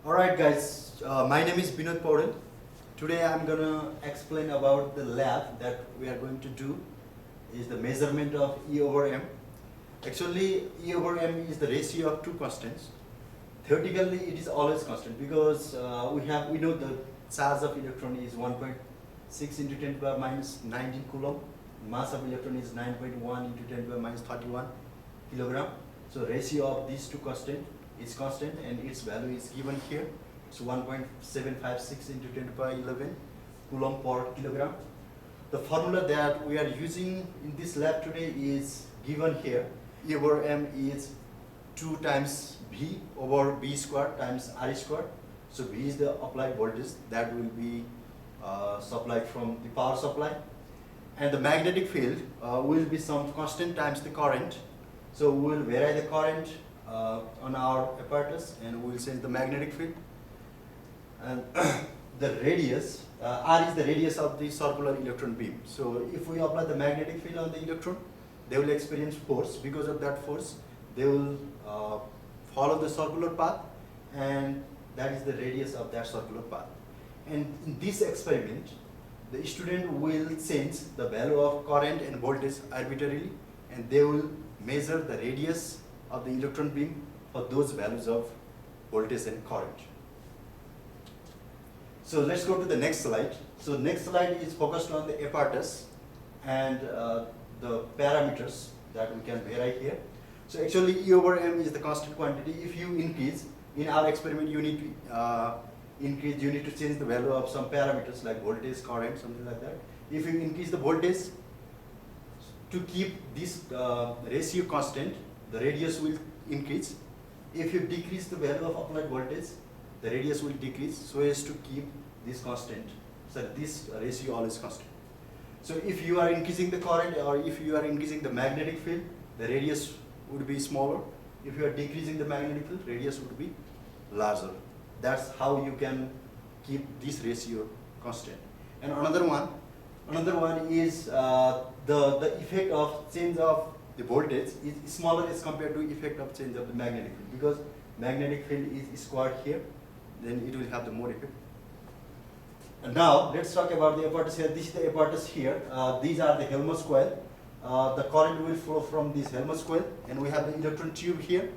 Alright guys, my name is Binod Paudel. Today I'm gonna explain about the lab that we are going to do is the measurement of E over M. Actually E over M is the ratio of two constants. Theoretically it is always constant because we know the charge of electron is 1.6 into 10 to the power minus 19 coulomb. Mass of electron is 9.1 into 10 to the power minus 31 kilogram. So ratio of these two constant is constant and its value is given here. It's 1.756 into 10 to the power 11 coulomb per kilogram. The formula that we are using in this lab today is given here. E over M is 2 times V over B square times R square. So V is the applied voltage that will be supplied from the power supply, and the magnetic field will be some constant times the current. So we will vary the current on our apparatus and we will change the magnetic field. And the radius, R is the radius of the circular electron beam. So if we apply the magnetic field on the electron, they will experience force. Because of that force, they will follow the circular path, and that is the radius of that circular path. And in this experiment, the student will change the value of current and voltage arbitrarily, and they will measure the radius of the electron beam for those values of voltage and current. So let's go to the next slide. So next slide is focused on the apparatus and the parameters that we can vary here. So actually E over M is the constant quantity. If you increase, in our experiment you need to you need to change the value of some parameters like voltage, current, something like that. If you increase the voltage, to keep this ratio constant, the radius will increase. If you decrease the value of applied voltage, the radius will decrease, so as to keep this constant. So this ratio always constant. So if you are increasing the current or if you are increasing the magnetic field, the radius would be smaller. If you are decreasing the magnetic field, radius would be larger. That's how you can keep this ratio constant. And another one is the effect of change of the voltage is smaller as compared to effect of change of the magnetic field, because magnetic field is squared here, then it will have the more effect. And now let's talk about the apparatus here. This is the apparatus here. These are the Helmholtz coil. The current will flow from this Helmholtz coil, and we have the electron tube here,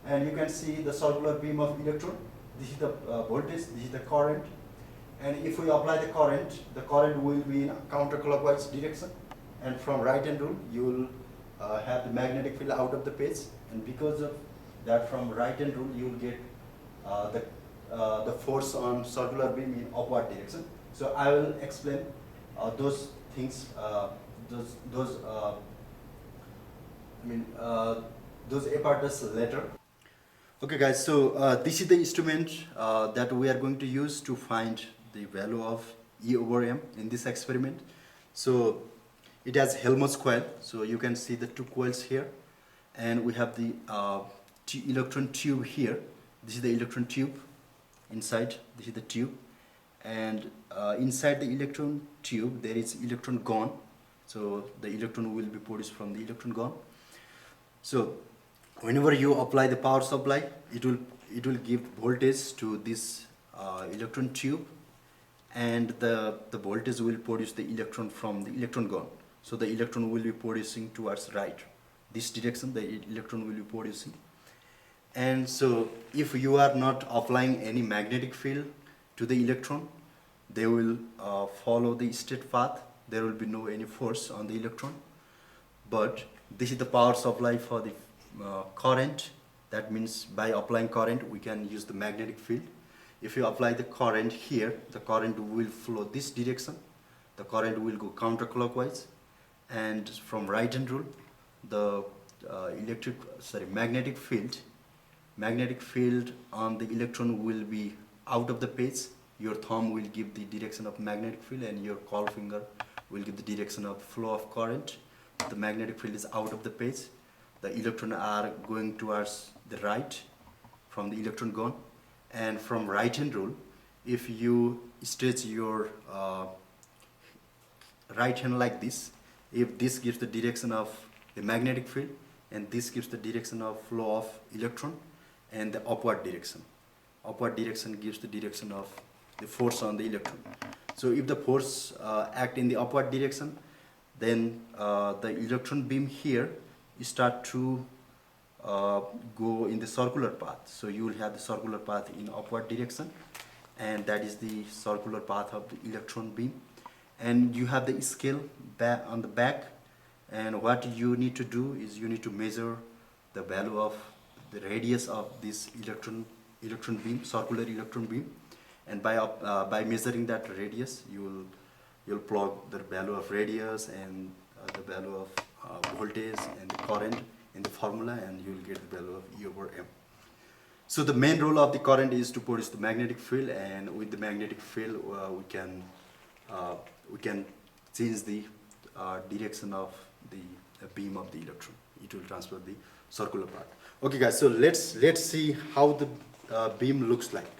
and you can see the circular beam of electron. This is the voltage, this is the current, and if we apply the current will be in counterclockwise direction, and from right hand rule you will have the magnetic field out of the page, and because of that from right hand rule you will get the force on circular beam in upward direction. So I will explain those things, those apparatus later. Okay guys, so this is the instrument that we are going to use to find the value of E over M in this experiment. So it has Helmholtz coil, so you can see the two coils here, and we have the electron tube here. This is the electron tube. Inside, this is the tube, and inside the electron tube there is electron gun. So the electron will be produced from the electron gun. So whenever you apply the power supply, it will give voltage to this electron tube, and the voltage will produce the electron from the electron gun. So the electron will be producing towards right, this direction the electron will be producing. And so if you are not applying any magnetic field to the electron, they will follow the straight path. There will be no any force on the electron. But this is the power supply for the current. That means by applying current we can use the magnetic field. If you apply the current here, the current will flow this direction. The current will go counterclockwise, and from right hand rule the magnetic field on the electron will be out of the page. Your thumb will give the direction of magnetic field, and your call finger will give the direction of flow of current. The magnetic field is out of the page. The electrons are going towards the right from the electron gun, and from right hand rule, if you stretch your right hand like this, if this gives the direction of the magnetic field and this gives the direction of flow of electron and the upward direction. upward direction gives the direction of the force on the electron. So if the force act in the upward direction, then the electron beam here start to go in the circular path. So you will have the circular path in upward direction, and that is the circular path of the electron beam. And you have the scale back on the back, and what you need to do is you need to measure the value of the radius of this electron beam, circular electron beam, and by measuring that radius, you'll plug the value of radius and the value of voltage and the current in the formula, and you'll get the value of E over m. So the main role of the current is to produce the magnetic field, and with the magnetic field we can change the direction of the beam of the electron. It will transfer the circular path. Okay guys, so let's see how the beam looks like.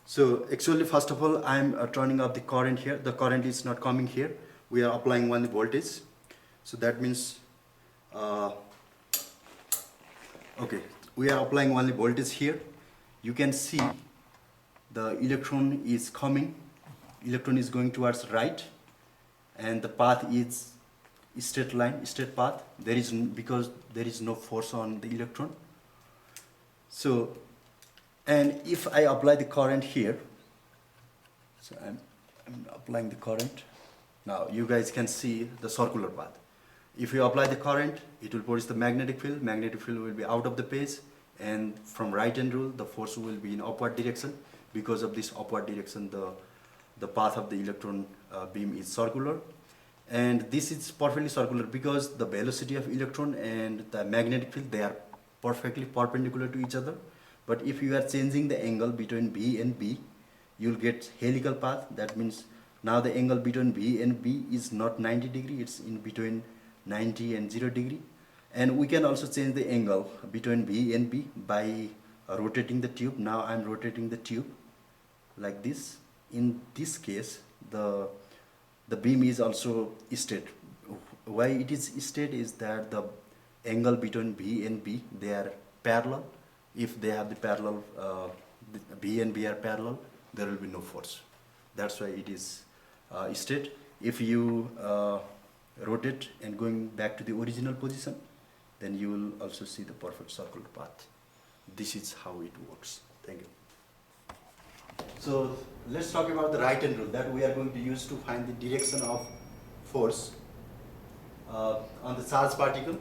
So actually, first of all, I'm turning off the current here. The current is not coming here. We are applying one voltage. So that means okay, we are applying only voltage here. You can see the electron is coming. Electron is going towards right, and the path is straight line, straight path. Because there is no force on the electron. So, and if I apply the current here, so I'm applying the current. Now you guys can see the circular path. If you apply the current, it will produce the magnetic field. Magnetic field will be out of the phase, and from right hand rule, the force will be in upward direction. Because of this upward direction, the path of the electron beam is circular, and this is perfectly circular because the velocity of electron and the magnetic field, they are perfectly perpendicular to each other. But if you are changing the angle between B and B, you'll get helical path. That means now the angle between B and B is not 90 degree, it's in between 90 and 0 degree. And we can also change the angle between B and B by rotating the tube. Now I'm rotating the tube like this. In this case, the beam is also straight. Why it is straight is that the angle between B and B, they are parallel. If they have the parallel, B and B are parallel, there will be no force. That's why it is straight. If you rotate and going back to the original position, then you will also see the perfect circular path. This is how it works. Thank you. So let's talk about the right hand rule that we are going to use to find the direction of force on the charged particle.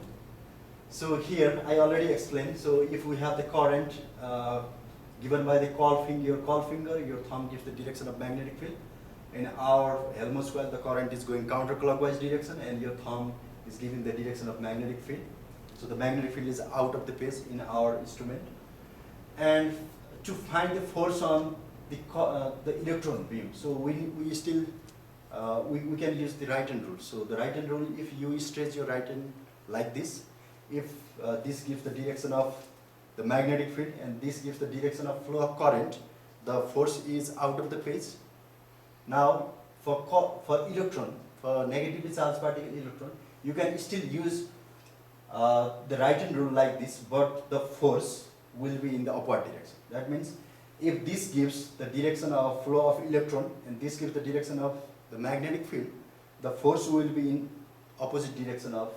So here I already explained. So if we have the current given by the your thumb gives the direction of magnetic field. In our Helmholtz coil, the current is going counterclockwise direction, and your thumb is giving the direction of magnetic field. So the magnetic field is out of the phase in our instrument. And to find the force on the electron beam, so we still we can use the right hand rule. So the right hand rule, if you stretch your right hand like this, if this gives the direction of the magnetic field and this gives the direction of flow of current, the force is out of the phase. Now for electron, for negatively charged particle electron, you can still use the right hand rule like this, but the force will be in the upward direction. That means if this gives the direction of flow of electron and this gives the direction of the magnetic field, the force will be in opposite direction of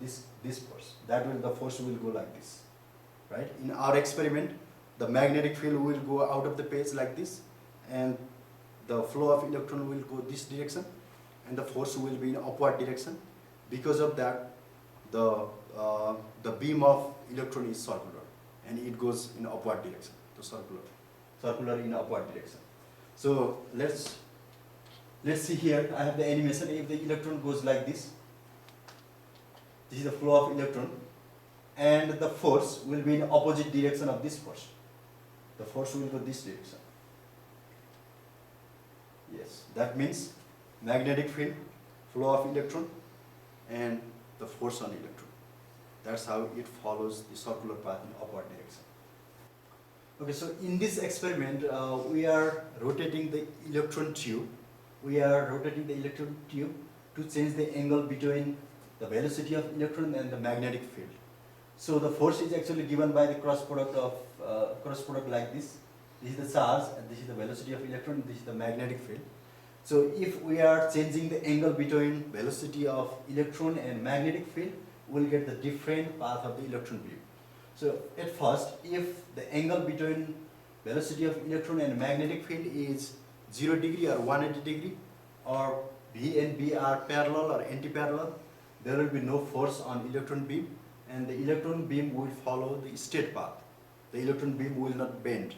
this force. The force will go like this, right? In our experiment, the magnetic field will go out of the phase like this, and the flow of electron will go this direction, and the force will be in upward direction. Because of that, the beam of electron is circular, and it goes in upward direction. So circular in upward direction. So let's see here. I have the animation. If the electron goes like this is the flow of electron, and the force will be in opposite direction of this force. The force will go this direction. Yes, that means magnetic field, flow of electron, and the force on electron. That's how it follows the circular path in upward direction. Okay, so in this experiment, we are rotating the electron tube. We are rotating the electron tube to change the angle between the velocity of electron and the magnetic field. So the force is actually given by the cross product like this. This is the charge, and this is the velocity of electron, this is the magnetic field. So if we are changing the angle between velocity of electron and magnetic field, we'll get the different path of the electron beam. So at first, if the angle between velocity of electron and magnetic field is 0 degree or 180 degree, or V and B are parallel or anti-parallel, there will be no force on electron beam, and the electron beam will follow the straight path. The electron beam will not bend.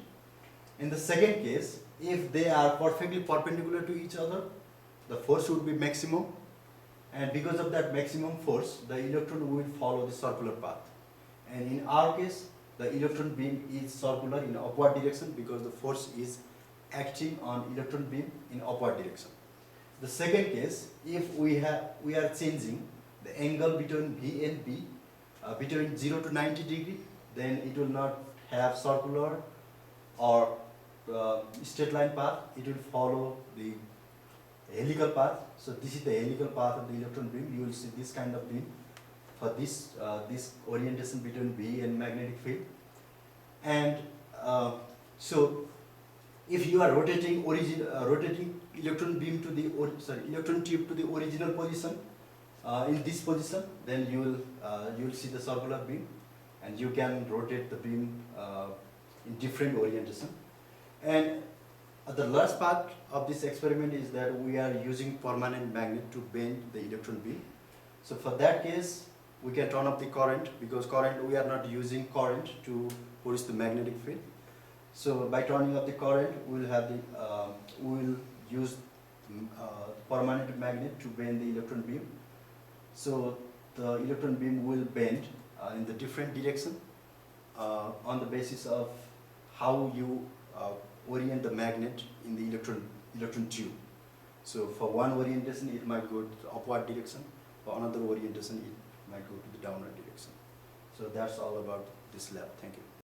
In the second case, if they are perfectly perpendicular to each other, the force would be maximum, and because of that maximum force, the electron will follow the circular path. And in our case, the electron beam is circular in upward direction because the force is acting on electron beam in upward direction. The second case, if we are changing the angle between V and B between 0 to 90 degree, then it will not have circular or straight line path. It will follow the helical path. So this is the helical path of the electron beam. You will see this kind of beam for this orientation between B and magnetic field. And so if you are rotating electron beam to the electron tube to the original position in this position, then you will see the circular beam, and you can rotate the beam in different orientation. And the last part of this experiment is that we are using permanent magnet to bend the electron beam. So for that case, we can turn off the current, because we are not using current to produce the magnetic field. So by turning off the current, we will use permanent magnet to bend the electron beam. So the electron beam will bend in the different direction on the basis of how you orient the magnet in the electron tube. So for one orientation, it might go to the upward direction. For another orientation, it might go to the downward direction. So that's all about this lab. Thank you.